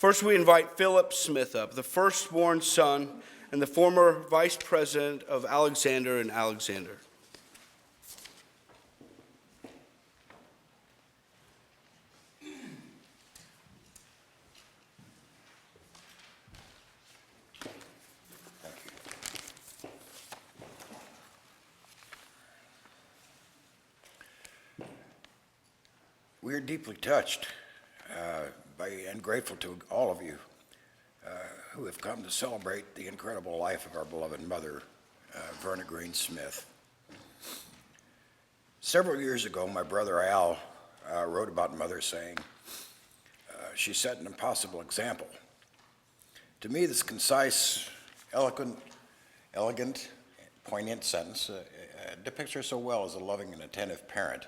First, we invite Philip Smith up, the firstborn son and the former vice president of Alexander and Alexander. We are deeply touched and grateful to all of you who have come to celebrate the incredible life of our beloved mother, Verna Green Smith. Several years ago, my brother Al wrote about Mother saying, she set an impossible example. To me, this concise, elegant, poignant sentence depicts her so well as a loving and attentive parent,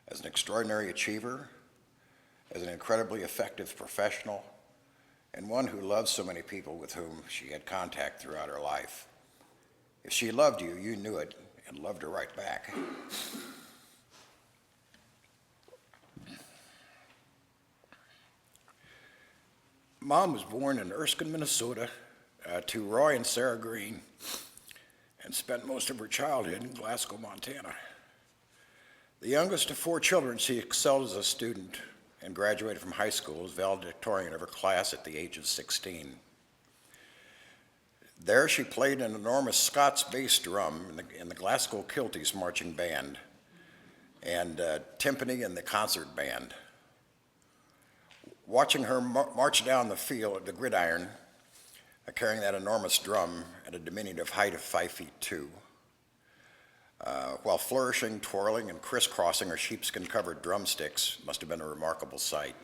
as an extraordinary achiever, as an incredibly effective professional, and one who loved so many people with whom she had contact throughout her life. If she loved you, you knew it and loved her right back. Mom was born in Erskine, Minnesota, to Roy and Sarah Green, and spent most of her childhood in Glasgow, Montana. The youngest of 4 children, she excelled as a student and graduated from high school as valedictorian of her class at the age of 16. There she played an enormous Scots bass drum in the Glasgow Kilties marching band and timpani in the concert band. Watching her march down the field at the gridiron, carrying that enormous drum at a diminutive height of 5'2", while flourishing, twirling, and crisscrossing her sheepskin-covered drumsticks must have been a remarkable sight.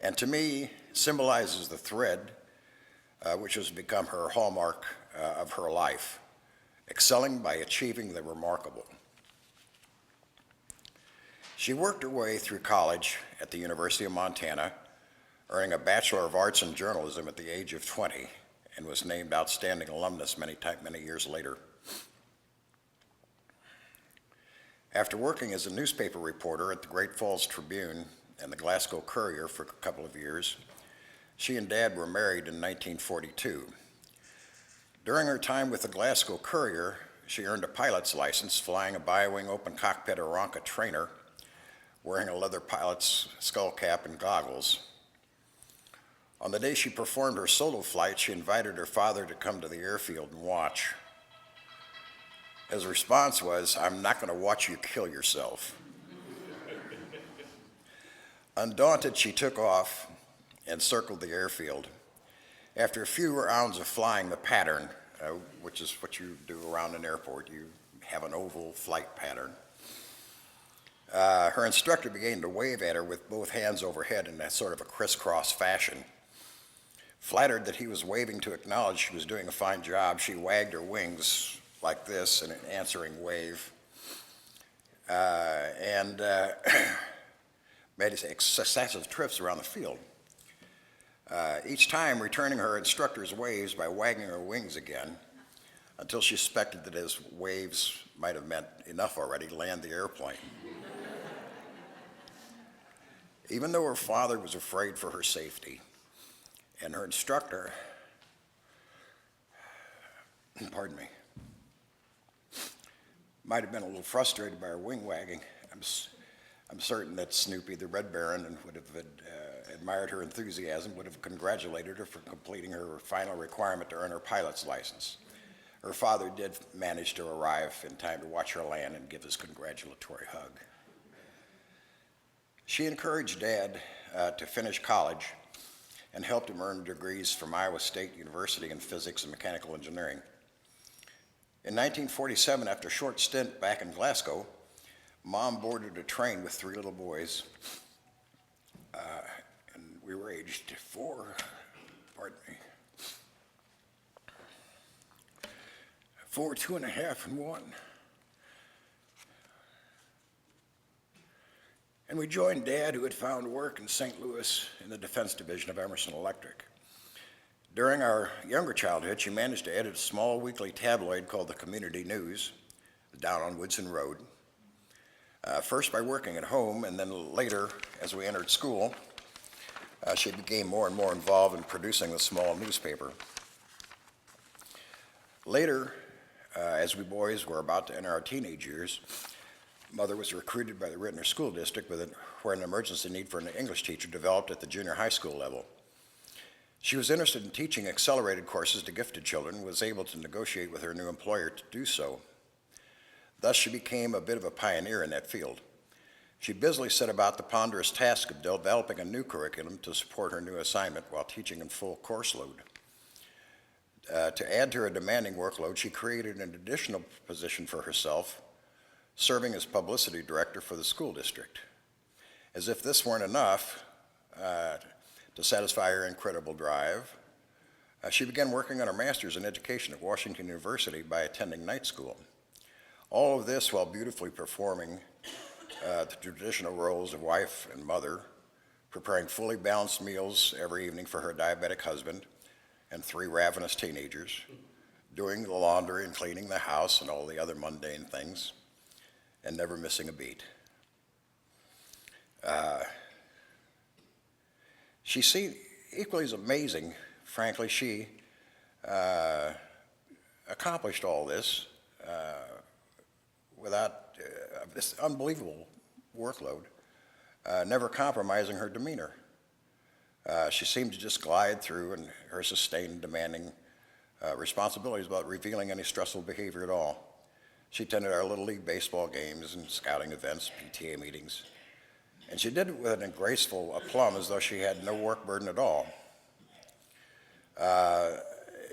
And to me, symbolizes the thread which has become her hallmark of her life, excelling by achieving the remarkable. She worked her way through college at the University of Montana, earning a Bachelor of Arts in Journalism at the age of 20, and was named Outstanding Alumnus many years later. After working as a newspaper reporter at the Great Falls Tribune and the Glasgow Courier for a couple of years, she and Dad were married in 1942. During her time with the Glasgow Courier, she earned a pilot's license flying a bi-wing open cockpit Aeronca trainer, wearing a leather pilot's skull cap and goggles. On the day she performed her solo flight, she invited her father to come to the airfield and watch. His response was, "I'm not going to watch you kill yourself." Undaunted, she took off and circled the airfield. After a few rounds of flying the pattern, which is what you do around an airport, you have an oval flight pattern, her instructor began to wave at her with both hands overhead in that sort of a crisscross fashion. Flattered that he was waving to acknowledge she was doing a fine job, she wagged her wings like this in an answering wave, and made successive trips around the field, each time returning her instructor's waves by wagging her wings again, until she suspected that his waves might have meant enough already to land the airplane. Even though her father was afraid for her safety, and her instructor, might have been a little frustrated by her wing wagging, I'm certain that Snoopy, the Red Baron, would have admired her enthusiasm, would have congratulated her for completing her final requirement to earn her pilot's license. Her father did manage to arrive in time to watch her land and give his congratulatory hug. She encouraged Dad to finish college and helped him earn degrees from Iowa State University in physics and mechanical engineering. In 1947, after a short stint back in Glasgow, Mom boarded a train with 3 little boys, and we were aged 4, 2 and a half, and 1. And we joined Dad, who had found work in St. Louis in the Defense Division of Emerson Electric. During our younger childhood, she managed to edit a small weekly tabloid called the Community News, down on Woodson Road. First by working at home, and then later, as we entered school, She became more and more involved in producing the small newspaper. Later, as we boys were about to enter our teenage years, Mother was recruited by the Rittner School District where an emergency need for an English teacher developed at the junior high school level. She was interested in teaching accelerated courses to gifted children and was able to negotiate with her new employer to do so. Thus, she became a bit of a pioneer in that field. She busily set about the ponderous task of developing a new curriculum to support her new assignment while teaching in full course load. To add to her demanding workload, she created an additional position for herself, serving as publicity director for the school district. As if this weren't enough to satisfy her incredible drive, she began working on her master's in education at Washington University by attending night school. All of this while beautifully performing the traditional roles of wife and mother, preparing fully balanced meals every evening for her diabetic husband and 3 ravenous teenagers, doing the laundry and cleaning the house and all the other mundane things, and never missing a beat. She seemed equally as amazing. Frankly, she accomplished all this without this unbelievable workload, never compromising her demeanor. She seemed to just glide through in her sustained, demanding responsibilities without revealing any stressful behavior at all. She attended our Little League baseball games and scouting events, PTA meetings, and she did it with a graceful aplomb as though she had no work burden at all.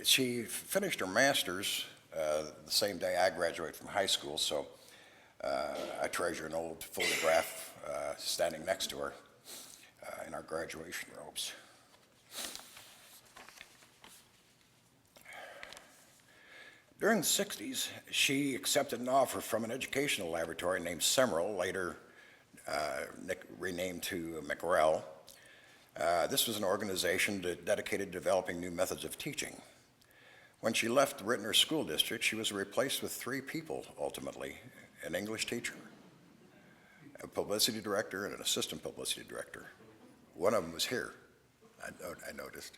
She finished her master's the same day I graduated from high school, so I treasure an old photograph standing next to her in our graduation robes. During the 60s, she accepted an offer from an educational laboratory named Semerel, later renamed to McRel. This was an organization dedicated to developing new methods of teaching. When she left the Rittner School District, she was replaced with 3 people, ultimately: an English teacher, a publicity director, and an assistant publicity director. One of them was here, I noticed.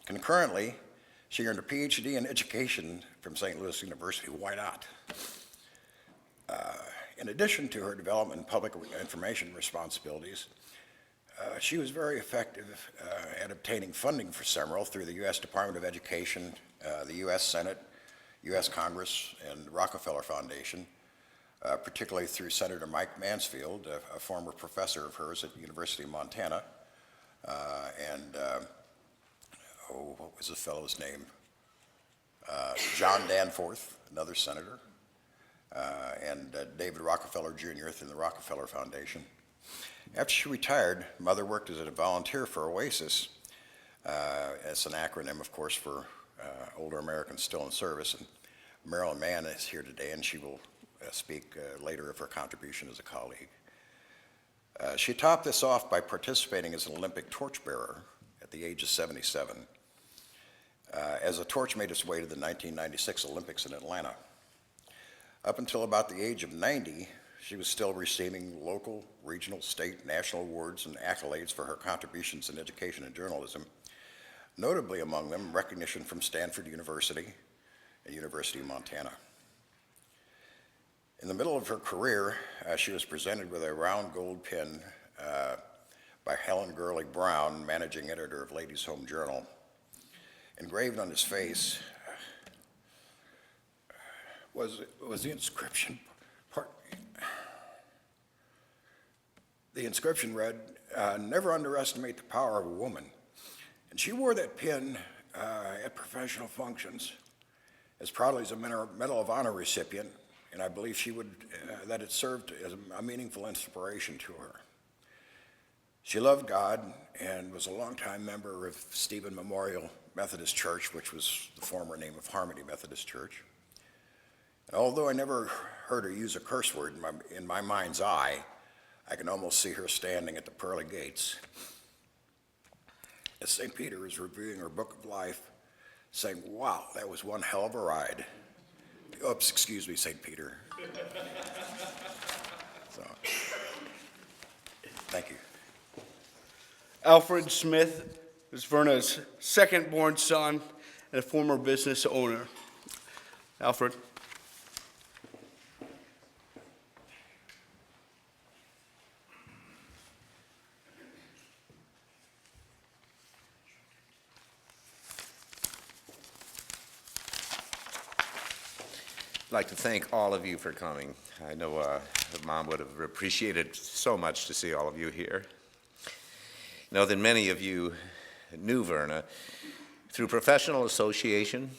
Concurrently, she earned a PhD in education from St. Louis University. Why not? In addition to her development and public information responsibilities, she was very effective at obtaining funding for Semerel through the U.S. Department of Education, the U.S. Senate, U.S. Congress, and Rockefeller Foundation, particularly through Senator Mike Mansfield, a former professor of hers at the University of Montana, and what was the fellow's name? John Danforth, another senator, and David Rockefeller Jr. through the Rockefeller Foundation. After she retired, Mother worked as a volunteer for OASIS. It's an acronym, of course, for Older Americans Still in Service. And Marilyn Mann is here today, and she will speak later of her contribution as a colleague. She topped this off by participating as an Olympic torchbearer at the age of 77, as the torch made its way to the 1996 Olympics in Atlanta. Up until about the age of 90, she was still receiving local, regional, state, national awards and accolades for her contributions in education and journalism, notably among them recognition from Stanford University and University of Montana. In the middle of her career, she was presented with a round gold pin by Helen Gurley Brown, managing editor of Ladies' Home Journal. Engraved on his face was the inscription. The inscription read, "Never underestimate the power of a woman." And she wore that pin at professional functions as proudly as a Medal of Honor recipient, and I believe that it served as a meaningful inspiration to her. She loved God and was a longtime member of Stephen Memorial Methodist Church, which was the former name of Harmony Methodist Church. And although I never heard her use a curse word in my mind's eye, I can almost see her standing at the pearly gates as St. Peter is reviewing her book of life, saying, "Wow, that was one hell of a ride." Oops, excuse me, St. Peter. So, thank you. Alfred Smith is Verna's second-born son and a former business owner. Alfred. I'd like to thank all of you for coming. I know Mom would have appreciated so much to see all of you here. I know that many of you knew Verna through professional association.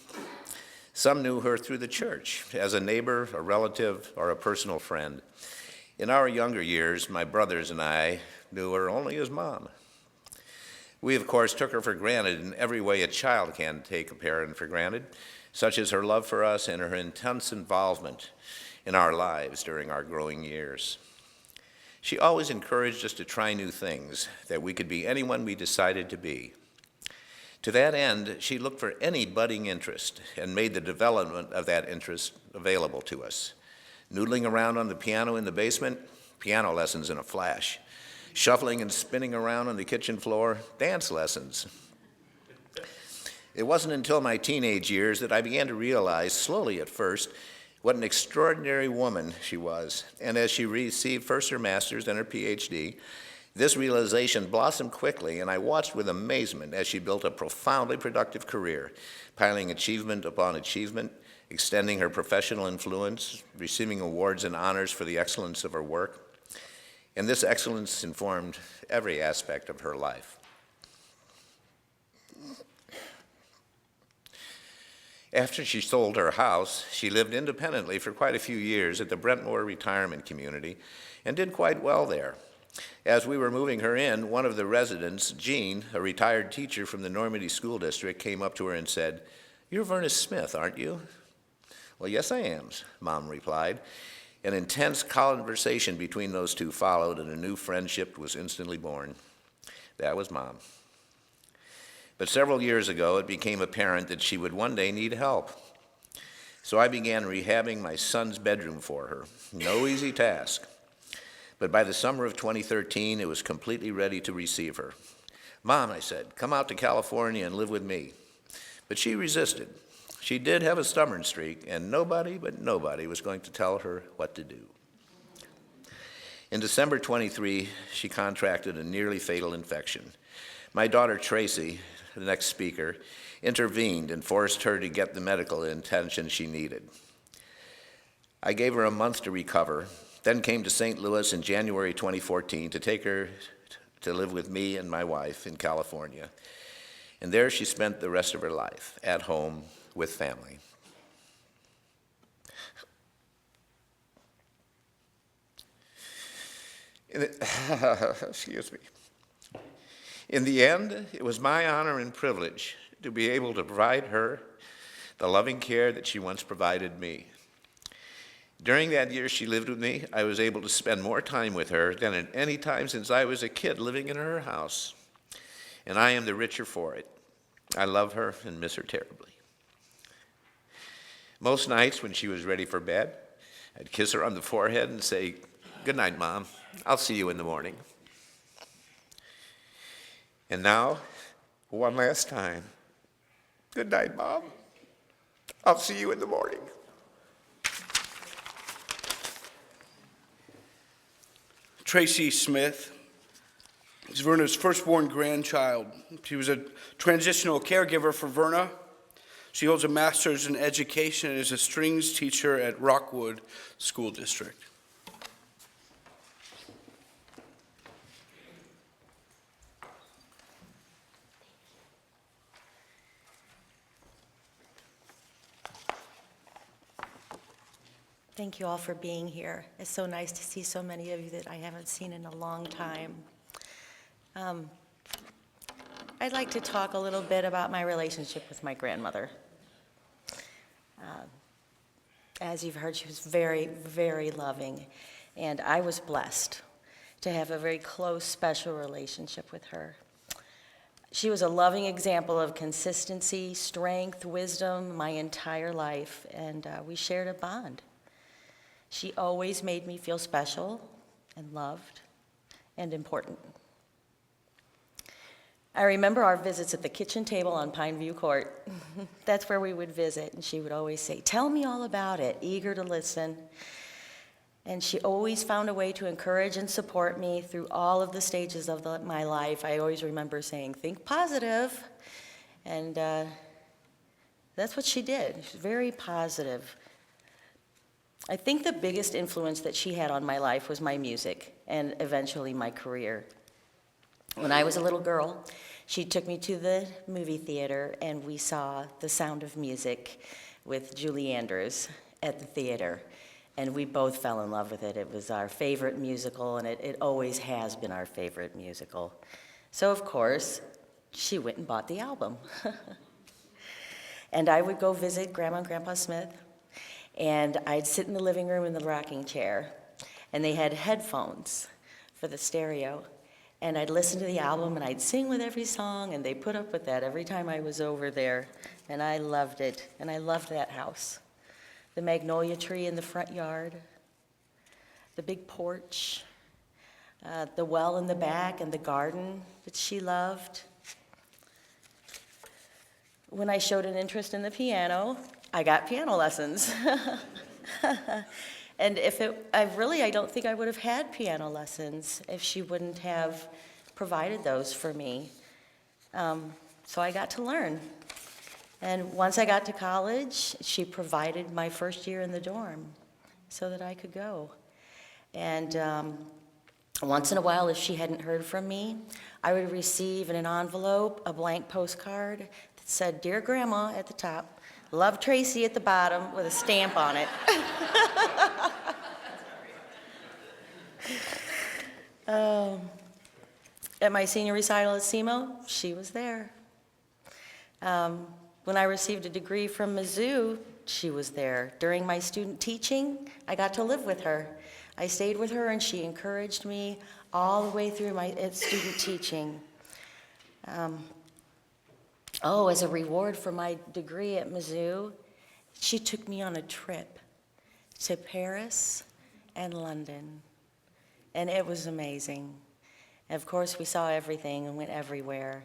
Some knew her through the church, as a neighbor, a relative, or a personal friend. In our younger years, my brothers and I knew her only as Mom. We, of course, took her for granted in every way a child can take a parent for granted, such as her love for us and her intense involvement in our lives during our growing years. She always encouraged us to try new things, that we could be anyone we decided to be. To that end, she looked for any budding interest and made the development of that interest available to us. Noodling around on the piano in the basement, piano lessons in a flash. Shuffling and spinning around on the kitchen floor, dance lessons. It wasn't until my teenage years that I began to realize, slowly at first, what an extraordinary woman she was. And as she received first her master's, then her PhD, this realization blossomed quickly, and I watched with amazement as she built a profoundly productive career, piling achievement upon achievement, extending her professional influence, receiving awards and honors for the excellence of her work. And this excellence informed every aspect of her life. After she sold her house, she lived independently for quite a few years at the Brentmore Retirement Community and did quite well there. As we were moving her in, one of the residents, Jean, a retired teacher from the Normandy School District, came up to her and said, "You're Verna Smith, aren't you?" "Well, yes, I am," Mom replied. An intense conversation between those two followed, and a new friendship was instantly born. That was Mom. But several years ago, it became apparent that she would one day need help. So I began rehabbing my son's bedroom for her. No easy task. But by the summer of 2013, it was completely ready to receive her. "Mom," I said, "come out to California and live with me." But she resisted. She did have a stubborn streak, and nobody was going to tell her what to do. In December 23, she contracted a nearly fatal infection. My daughter Tracy, the next speaker, intervened and forced her to get the medical attention she needed. I gave her a month to recover, then came to St. Louis in January 2014 to take her to live with me and my wife in California. And there she spent the rest of her life, at home with family. Excuse me. In the end, it was my honor and privilege to be able to provide her the loving care that she once provided me. During that year she lived with me, I was able to spend more time with her than at any time since I was a kid living in her house. And I am the richer for it. I love her and miss her terribly. Most nights when she was ready for bed, I'd kiss her on the forehead and say, "Good night, Mom. I'll see you in the morning." And now, one last time, "Good night, Mom. I'll see you in the morning." Tracy Smith is Verna's firstborn grandchild. She was a transitional caregiver for Verna. She holds a master's in education and is a strings teacher at Rockwood School District. Thank you all for being here. It's so nice to see so many of you that I haven't seen in a long time. I'd like to talk a little bit about my relationship with my grandmother. As you've heard, she was very, very loving, and I was blessed to have a very close, special relationship with her. She was a loving example of consistency, strength, wisdom my entire life, and we shared a bond. She always made me feel special and loved and important. I remember our visits at the kitchen table on Pineview Court. That's where we would visit, and she would always say, "Tell me all about it," eager to listen. And she always found a way to encourage and support me through all of the stages of my life. I always remember saying, "Think positive," and that's what she did. She was very positive. I think the biggest influence that she had on my life was my music and eventually my career. When I was a little girl, she took me to the movie theater and we saw The Sound of Music with Julie Andrews at the theater. And we both fell in love with it. It was our favorite musical, and it always has been our favorite musical. So, of course, she went and bought the album. And I would go visit Grandma and Grandpa Smith, and I'd sit in the living room in the rocking chair, and they had headphones for the stereo. And I'd listen to the album, and I'd sing with every song, and they put up with that every time I was over there. And I loved it, and I loved that house. The magnolia tree in the front yard, the big porch, the well in the back, and the garden that she loved. When I showed an interest in the piano, I got piano lessons. And I don't think I would have had piano lessons if she wouldn't have provided those for me. So I got to learn. And once I got to college, she provided my first year in the dorm so that I could go. And once in a while, if she hadn't heard from me, I would receive in an envelope a blank postcard that said, "Dear Grandma" at the top, "Love Tracy" at the bottom with a stamp on it. At my senior recital at SEMO, she was there. When I received a degree from Mizzou, she was there. During my student teaching, I got to live with her. I stayed with her, and she encouraged me all the way through my student teaching. As a reward for my degree at Mizzou, she took me on a trip to Paris and London, and it was amazing. And of course, we saw everything and went everywhere.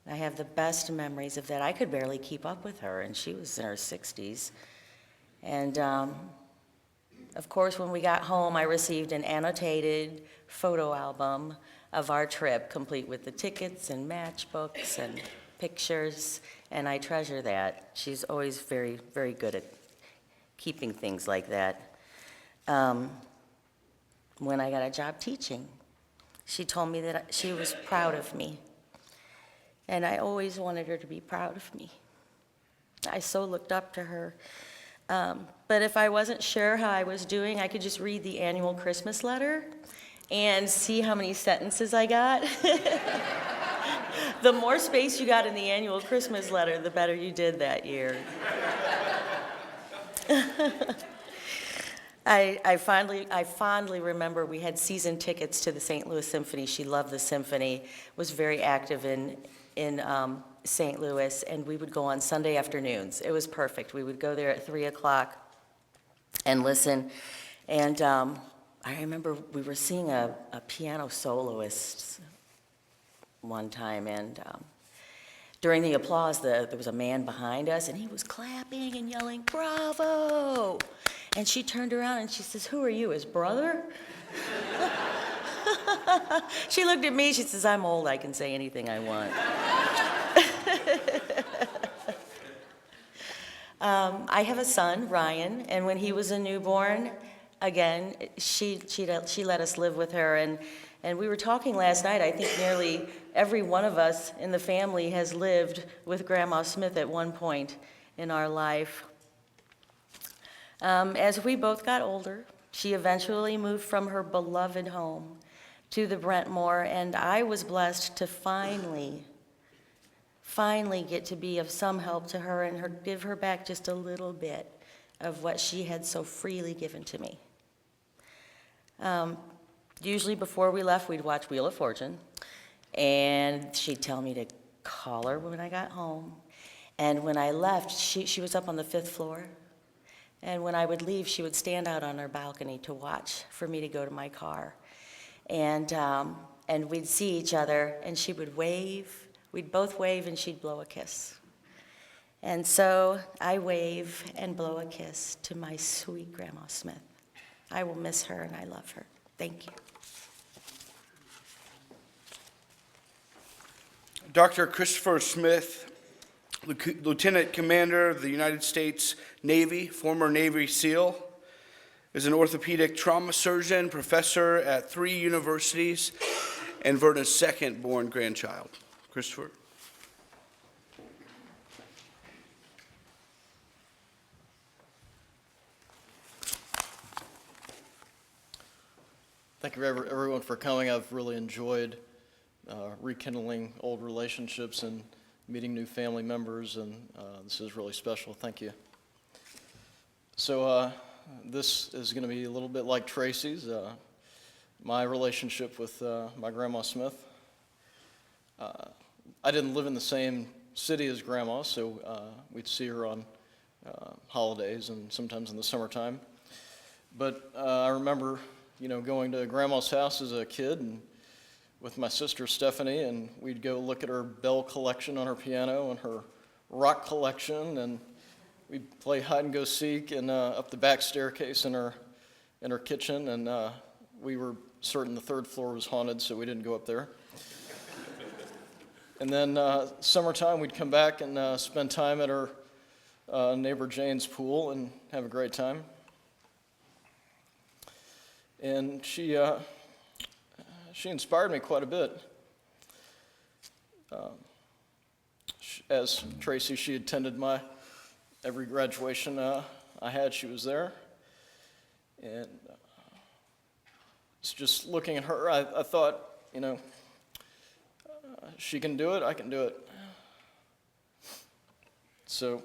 And I have the best memories of that. I could barely keep up with her, and she was in her 60s. And of course, when we got home, I received an annotated photo album of our trip, complete with the tickets and matchbooks and pictures, and I treasure that. She's always very, very good at keeping things like that. When I got a job teaching, she told me that she was proud of me. And I always wanted her to be proud of me. I so looked up to her. But if I wasn't sure how I was doing, I could just read the annual Christmas letter and see how many sentences I got. The more space you got in the annual Christmas letter, the better you did that year. I fondly remember we had season tickets to the St. Louis Symphony. She loved the symphony, was very active in St. Louis, and we would go on Sunday afternoons. It was perfect. We would go there at 3 o'clock and listen. And I remember we were seeing a piano soloist one time, and during the applause, there was a man behind us, and he was clapping and yelling, "Bravo!" And she turned around and she says, "Who are you, his brother?" She looked at me, she says, "I'm old, I can say anything I want." I have a son, Ryan, and when he was a newborn, again, she let us live with her, and we were talking last night, I think nearly every one of us in the family has lived with Grandma Smith at one point in our life. As we both got older, she eventually moved from her beloved home to the Brentmore, and I was blessed to finally get to be of some help to her and give her back just a little bit of what she had so freely given to me. Usually before we left, we'd watch Wheel of Fortune, and she'd tell me to call her when I got home. And when I left, she was up on the 5th floor. And when I would leave, she would stand out on her balcony to watch for me to go to my car. And we'd see each other, and she would wave we'd both wave and she'd blow a kiss. And so I wave and blow a kiss to my sweet Grandma Smith. I will miss her and I love her. Thank you. Dr. Christopher Smith, Lieutenant Commander of the United States Navy, former Navy SEAL, is an orthopedic trauma surgeon, professor at 3 universities, and Verna's second-born grandchild. Christopher. Thank you everyone for coming. I've really enjoyed rekindling old relationships and meeting new family members, and this is really special. Thank you. So this is going to be a little bit like Tracy's, my relationship with my Grandma Smith. I didn't live in the same city as Grandma, so we'd see her on holidays and sometimes in the summertime. But I remember going to Grandma's house as a kid and with my sister Stephanie, and we'd go look at her bell collection on her piano and her rock collection, and we'd play hide and go seek and up the back staircase in her kitchen, and we were certain the 3rd floor was haunted, so we didn't go up there. And then summertime, we'd come back and spend time at her neighbor Jane's pool and have a great time. And she inspired me quite a bit. As Tracy, she attended my every graduation I had. She was there, and it's just looking at her. I thought, she can do it. I can do it. So,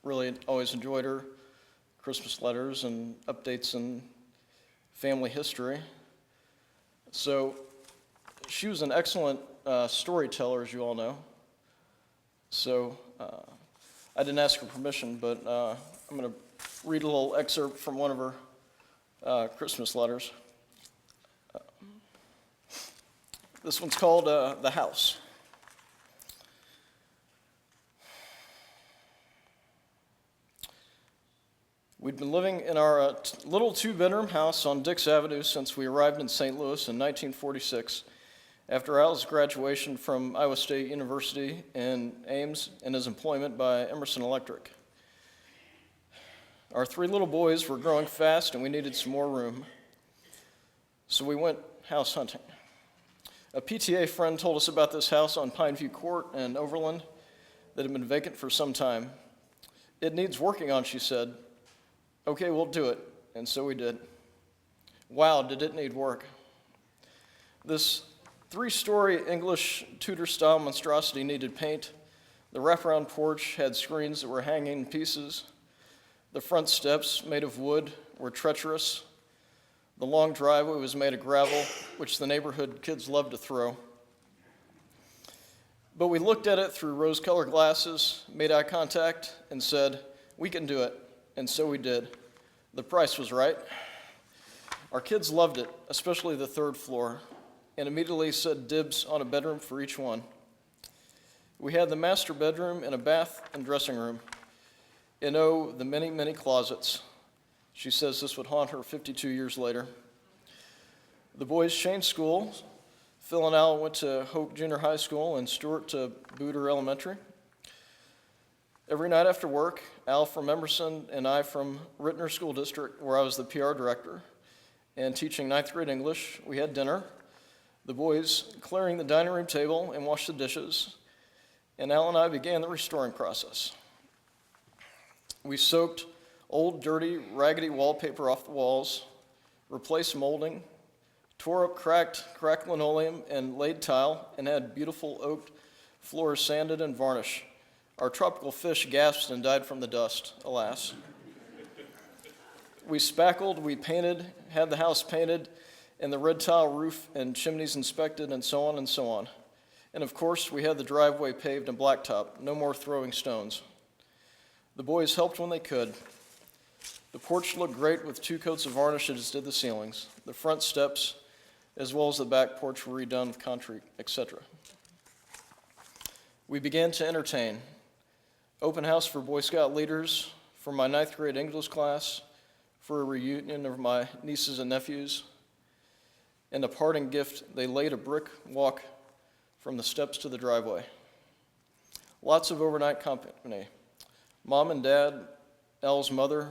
really, always enjoyed her Christmas letters and updates in family history. So she was an excellent storyteller, as you all know. So I didn't ask her permission, but I'm going to read a little excerpt from one of her Christmas letters. This one's called The House. We'd been living in our little 2-bedroom house on Dix Avenue since we arrived in St. Louis in 1946 after Al's graduation from Iowa State University in Ames and his employment by Emerson Electric. Our 3 little boys were growing fast and we needed some more room, so we went house hunting. A PTA friend told us about this house on Pineview Court in Overland that had been vacant for some time. "It needs working on," she said. "Okay, we'll do it." And so we did. Wow, did it need work. This 3-story English Tudor-style monstrosity needed paint. The wraparound porch had screens that were hanging in pieces. The front steps, made of wood, were treacherous. The long driveway was made of gravel, which the neighborhood kids loved to throw. But we looked at it through rose-colored glasses, made eye contact, and said, "We can do it." And so we did. The price was right. Our kids loved it, especially the 3rd floor, and immediately said dibs on a bedroom for each one. We had the master bedroom and a bath and dressing room. And oh, the many, many closets. She says this would haunt her 52 years later. The boys changed schools. Phil and Al went to Hope Junior High School and Stuart to Booter Elementary. Every night after work, Al from Emerson and I from Rittner School District, where I was the PR director, and teaching 9th grade English, we had dinner, the boys clearing the dining room table and washed the dishes, and Al and I began the restoring process. We soaked old, dirty, raggedy wallpaper off the walls, replaced molding, tore up cracked linoleum and laid tile, and had beautiful oak floors sanded and varnished. Our tropical fish gasped and died from the dust, alas. We spackled, we painted, had the house painted, and the red tile roof and chimneys inspected, and so on and so on. And of course, we had the driveway paved and blacktop, no more throwing stones. The boys helped when they could. The porch looked great with 2 coats of varnish, as did the ceilings. The front steps, as well as the back porch, were redone with concrete, etc. We began to entertain. Open house for Boy Scout leaders, for my ninth grade English class, for a reunion of my nieces and nephews. And a parting gift, they laid a brick walk from the steps to the driveway. Lots of overnight company. Mom and Dad, Al's mother,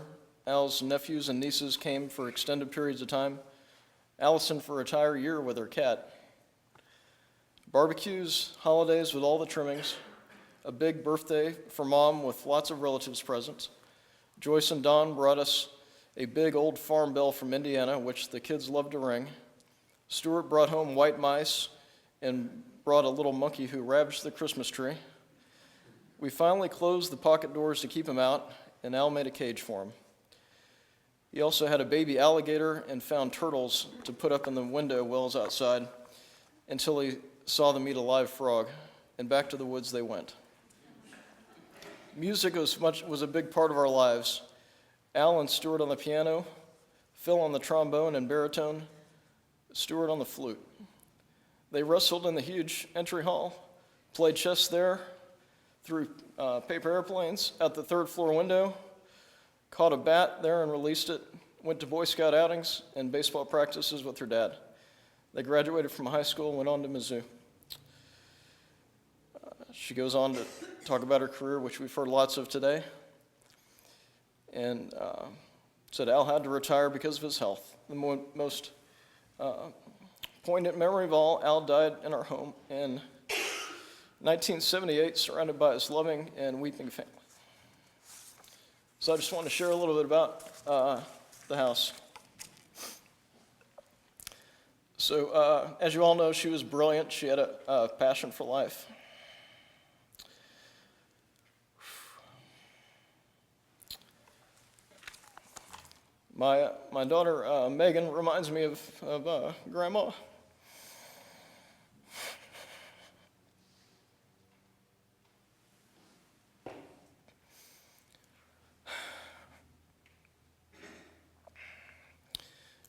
Al's nephews and nieces came for extended periods of time. Allison for an entire year with her cat. Barbecues, holidays with all the trimmings, a big birthday for Mom with lots of relatives present. Joyce and Don brought us a big old farm bell from Indiana, which the kids loved to ring. Stuart brought home white mice and brought a little monkey who ravaged the Christmas tree. We finally closed the pocket doors to keep him out, and Al made a cage for him. He also had a baby alligator and found turtles to put up in the window wells outside until he saw them eat a live frog, and back to the woods they went. Music was a big part of our lives. Al and Stuart on the piano, Phil on the trombone and baritone, Stuart on the flute. They wrestled in the huge entry hall, played chess there, threw paper airplanes out the third floor window, caught a bat there and released it, went to Boy Scout outings and baseball practices with her dad. They graduated from high school and went on to Mizzou. She goes on to talk about her career, which we've heard lots of today, and said Al had to retire because of his health. The most poignant memory of all, Al died in our home in 1978, surrounded by his loving and weeping family. So I just want to share a little bit about the house. So as you all know, she was brilliant. She had a passion for life. My daughter, Megan, reminds me of Grandma.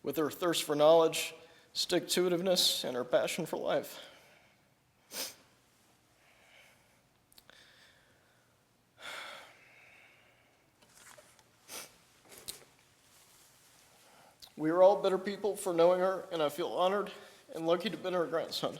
With her thirst for knowledge, stick-to-itiveness, and her passion for life. We are all better people for knowing her, and I feel honored and lucky to be her grandson.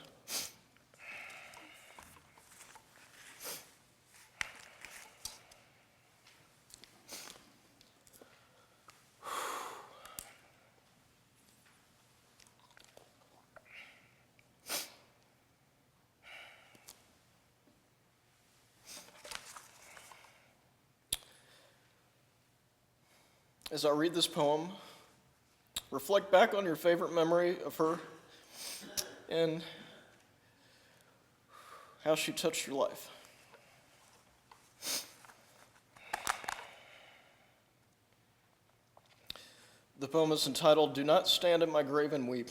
As I read this poem, reflect back on your favorite memory of her and how she touched your life. The poem is entitled, "Do Not Stand at My Grave and Weep,"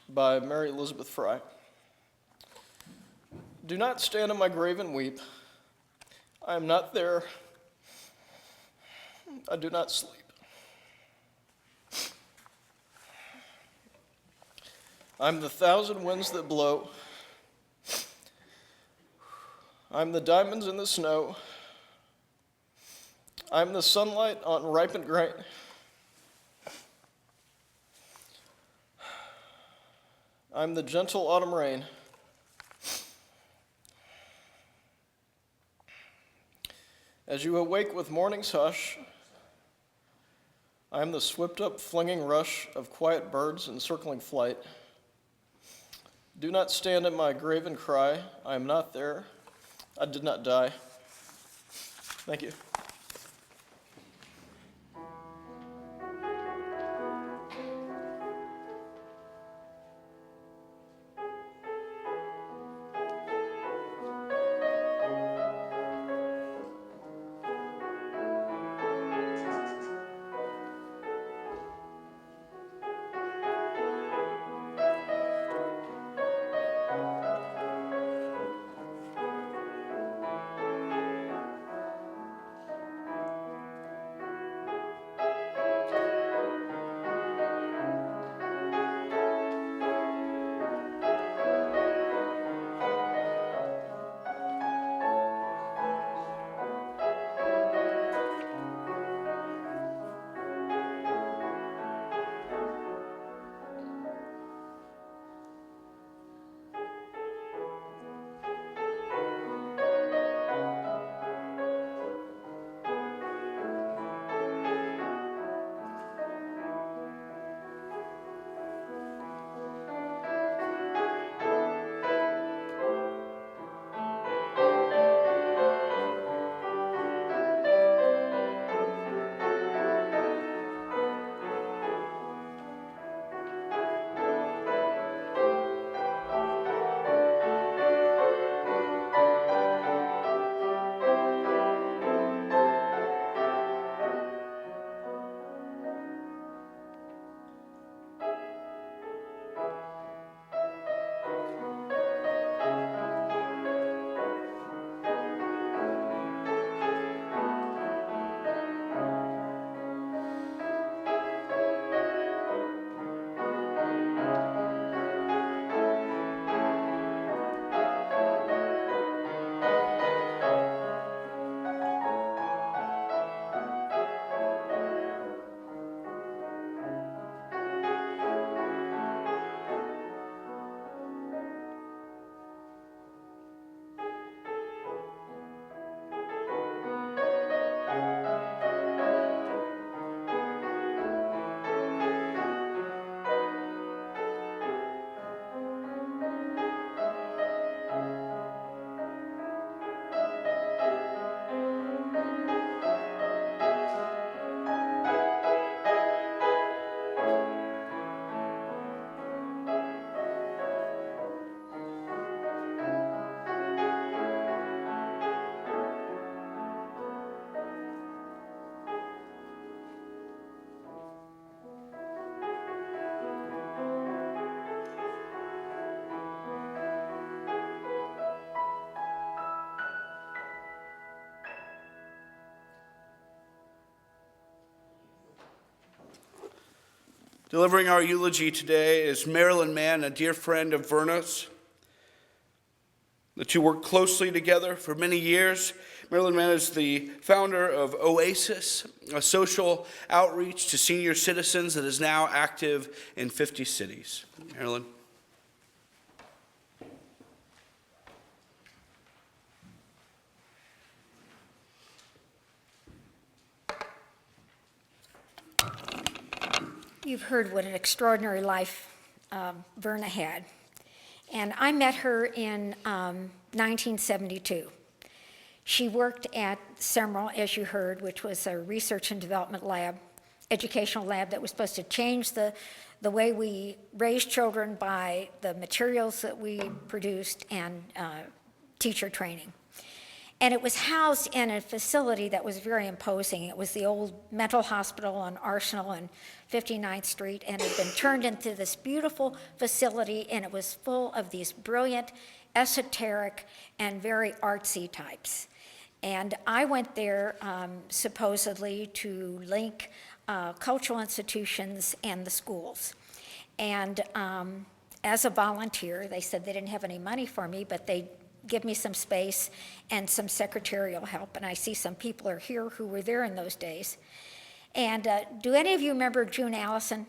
by Mary Elizabeth Fry. Do not stand at my grave and weep. I am not there. I do not sleep. I'm the thousand winds that blow. I'm the diamonds in the snow. I'm the sunlight on ripened grain. I'm the gentle autumn rain. As you awake with morning's hush, I am the swept-up flinging rush of quiet birds in circling flight. Do not stand at my grave and cry, I am not there, I did not die. Thank you. Delivering our eulogy today is Marilyn Mann, a dear friend of Verna's. The two worked closely together for many years. Marilyn Mann is the founder of Oasis, a social outreach to senior citizens that is now active in 50 cities. Marilyn. You've heard what an extraordinary life Verna had. And I met her in 1972. She worked at CEMRL, as you heard, which was a research and development lab, educational lab that was supposed to change the way we raise children by the materials that we produced and teacher training. And it was housed in a facility that was very imposing. It was the old mental hospital on Arsenal and 59th Street, and it had been turned into this beautiful facility, and it was full of these brilliant, esoteric, and very artsy types. And I went there supposedly to link cultural institutions and the schools. And as a volunteer, they said they didn't have any money for me, but they give me some space and some secretarial help. And I see some people are here who were there in those days. And do any of you remember June Allison?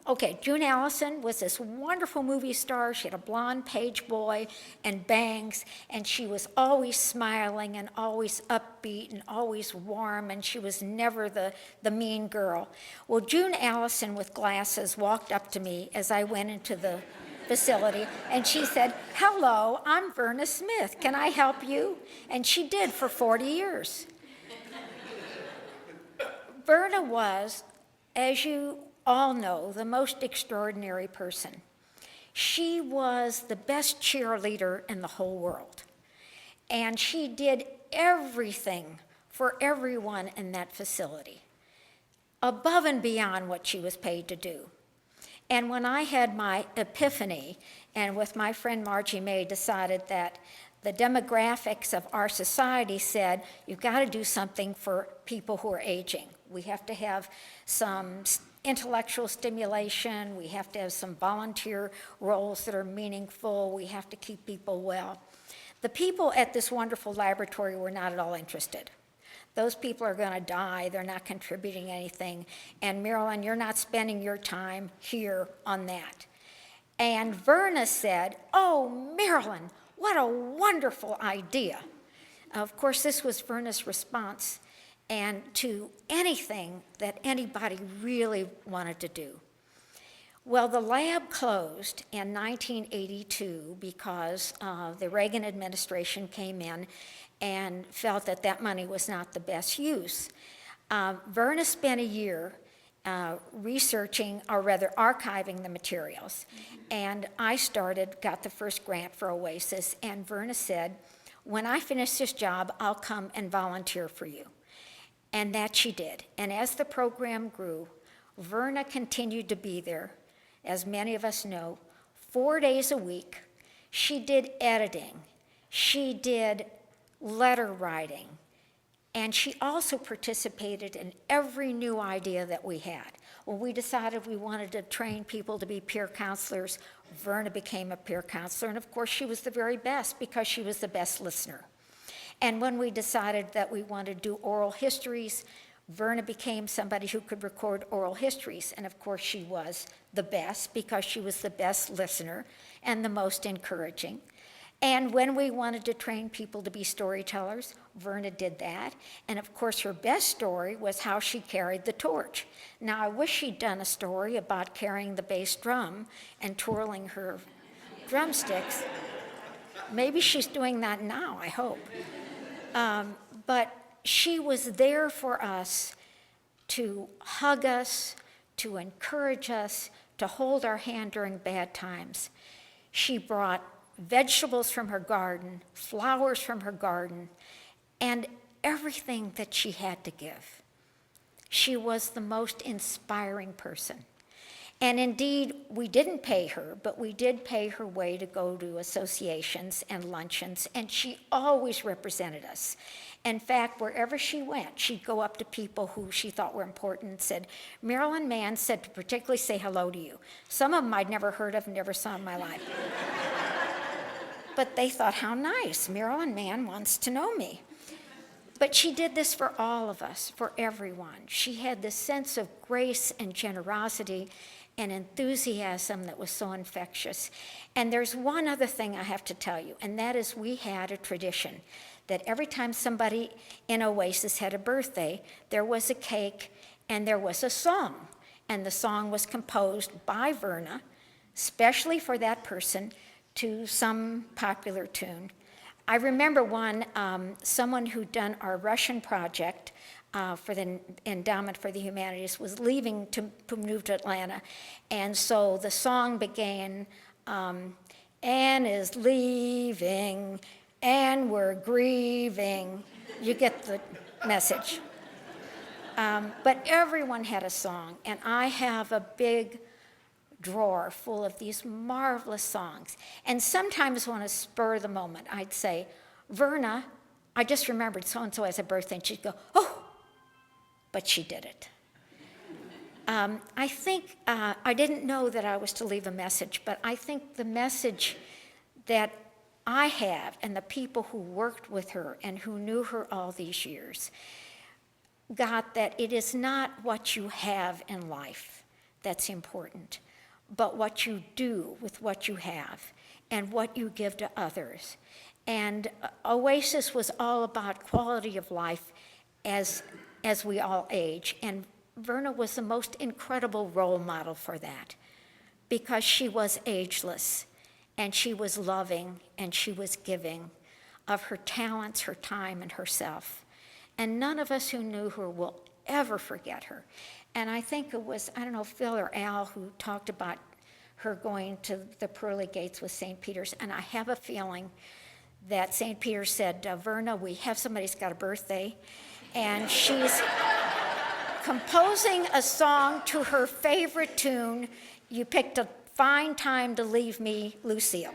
Okay, June Allison was this wonderful movie star. She had a blonde page boy and bangs, and she was always smiling and always upbeat and always warm, and she was never the mean girl. Well, June Allison with glasses walked up to me as I went into the facility, and she said, "Hello, I'm Verna Smith. Can I help you?" And she did for 40 years. Verna was, as you all know, the most extraordinary person. She was the best cheerleader in the whole world. And she did everything for everyone in that facility, above and beyond what she was paid to do. And when I had my epiphany, and with my friend Margie May decided that the demographics of our society said, you've got to do something for people who are aging. We have to have some intellectual stimulation. We have to have some volunteer roles that are meaningful. We have to keep people well. The people at this wonderful laboratory were not at all interested. Those people are going to die. They're not contributing anything. And Marilyn, you're not spending your time here on that. And Verna said, "Oh, Marilyn, what a wonderful idea." Of course, this was Verna's response and to anything that anybody really wanted to do. Well, the lab closed in 1982 because the Reagan administration came in and felt that that money was not the best use. Verna spent a year researching, or rather archiving the materials, and I got the first grant for Oasis, and Verna said, "When I finish this job, I'll come and volunteer for you." And that she did. And as the program grew, Verna continued to be there, as many of us know, 4 days a week. She did editing. She did letter writing. And she also participated in every new idea that we had. When we decided we wanted to train people to be peer counselors, Verna became a peer counselor. And of course, she was the very best because she was the best listener. And when we decided that we wanted to do oral histories, Verna became somebody who could record oral histories. And of course, she was the best because she was the best listener and the most encouraging. And when we wanted to train people to be storytellers, Verna did that. And of course, her best story was how she carried the torch. Now, I wish she'd done a story about carrying the bass drum and twirling her drumsticks. Maybe she's doing that now, I hope. But she was there for us to hug us, to encourage us, to hold our hand during bad times. She brought vegetables from her garden, flowers from her garden, and everything that she had to give. She was the most inspiring person. And indeed, we didn't pay her, but we did pay her way to go to associations and luncheons, and she always represented us. In fact, wherever she went, she'd go up to people who she thought were important and said, Marilyn Mann said to particularly say hello to you. Some of them I'd never heard of, never saw in my life. But they thought, how nice, Marilyn Mann wants to know me. But she did this for all of us, for everyone. She had this sense of grace and generosity and enthusiasm that was so infectious. And there's one other thing I have to tell you, and that is we had a tradition that every time somebody in Oasis had a birthday, there was a cake and there was a song. And the song was composed by Verna, specially for that person, to some popular tune. I remember someone who'd done our Russian project for the Endowment for the Humanities was leaving to move to Atlanta. And so the song began, Anne is leaving, and we're grieving. You get the message. But everyone had a song, and I have a big drawer full of these marvelous songs. And sometimes on a spur of the moment, I'd say, Verna, I just remembered so-and-so has a birthday, and she'd go, oh, but she did it. I think, I didn't know that I was to leave a message, but I think the message that I have and the people who worked with her and who knew her all these years got that it is not what you have in life that's important, but what you do with what you have and what you give to others. And Oasis was all about quality of life as we all age. And Verna was the most incredible role model for that because she was ageless and she was loving and she was giving of her talents, her time, and herself. And none of us who knew her will ever forget her. And I think it was, I don't know, Phil or Al who talked about her going to the pearly gates with St. Peter's. And I have a feeling that St. Peter said, Verna, we have somebody's got a birthday, and she's composing a song to her favorite tune. You picked a fine time to leave me, Lucille.